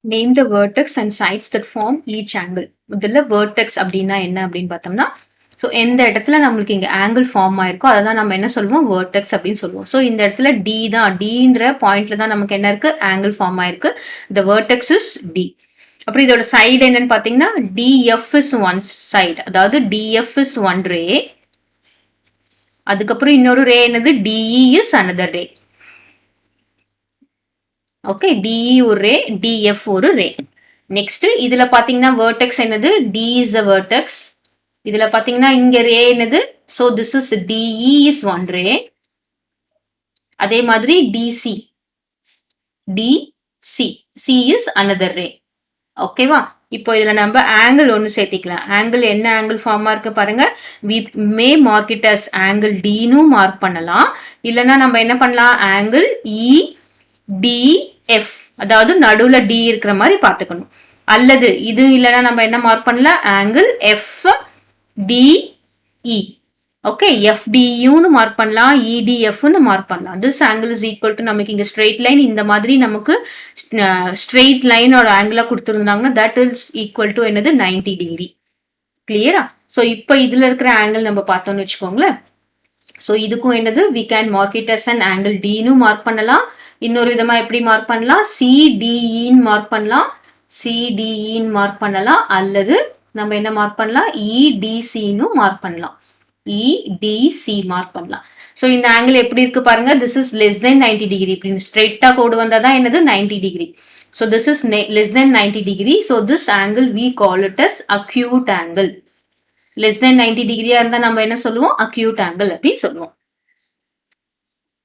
Name the vertex and sides that form each angle. முதல்ல vertex அப்படின்னா என்ன அப்படின்னு பார்த்தோம்னா ஸோ எந்த இடத்துல நம்மளுக்கு இங்கே ஆங்கிள் ஃபார்ம் ஆயிருக்கோ அதை தான் நம்ம என்ன சொல்லுவோம் vertex அப்படின்னு சொல்லுவோம். ஸோ இந்த இடத்துல டி தான், டின்ற பாயிண்ட்ல தான் நமக்கு என்ன இருக்கு ஆங்கிள் ஃபார்ம் ஆயிருக்கு. the vertex is D. அப்புறம் இதோட சைடு என்னன்னு பார்த்தீங்கன்னா DF is one side, அதாவது DF is one ray. அதுக்கப்புறம் இன்னொரு ரே என்னது DE is another ray. Okay, DE ஒரு ரே, DF ஒரு ரே. நெக்ஸ்ட் இதுல பாத்தீங்கன்னா vertex என்னது D is a vertex. இதுல பாத்தீங்கன்னா இங்க ரே என்னது, so this is DE is one ray. அதே மாதிரி DC, DC, C is another ray. ஓகேவா? இப்போ இதுல நம்ம ஆங்கிள் ஒன்னு சேர்த்திக்கலாம். ஆங்கிள் என்ன ஆங்கிள் ஃபார்மா இருக்கு பாருங்க. we may mark it as angle D னு மார்க் பண்ணலாம். இல்லனா நம்ம என்ன பண்ணலாம், ஆங்கிள் E DF, அதாவது நடுவுல D இருக்கிற மாதிரி பார்த்துக்கணும். அல்லது இது இல்லனா நம்ம என்ன மார்க் பண்ணலாம், ஆங்கிள் FDE. ஓகே, FDU னு மார்க் பண்ணலாம், EDF னு மார்க் பண்ணலாம். this angle is equal to நமக்கு இங்க ஸ்ட்ரெயிட் லைன் இந்த மாதிரி நமக்கு straight லைனோட ஆங்கிளா கொடுத்திருந்தாங்கன்னா that is equal to என்னது 90 டிகிரி. கிளியரா? சோ இப்போ இதுல இருக்கிற ஆங்கிள் நம்ம பார்த்தோம்னு வெச்சுக்கோங்களேன். சோ இதுக்கும் என்னது we can mark it as an angle D னு மார்க் பண்ணலாம். இன்னொரு விதமா எப்படி மார்க் பண்ணலாம், CDE ன்னு மார்க் பண்ணலாம், CDE ன்னு மார்க் பண்ணலாம். அல்லது நம்ம என்ன மார்க் பண்ணலாம், EDC ன்னு மார்க் பண்ணலாம், EDC மார்க் பண்ணலாம். சோ இந்த ஆங்கிள் எப்படி இருக்கு பாருங்க, this is less than 90 degree. இப்படி ஸ்ட்ரெயிட்டா கோடு வந்தா தான் என்னது 90 degree. So this is less than 90 degree. So this angle we call it as acute angle. less than 90 டிகிரியா இருந்தா நம்ம என்ன சொல்லுவோம், acute angle அப்படி சொல்லுவோம்.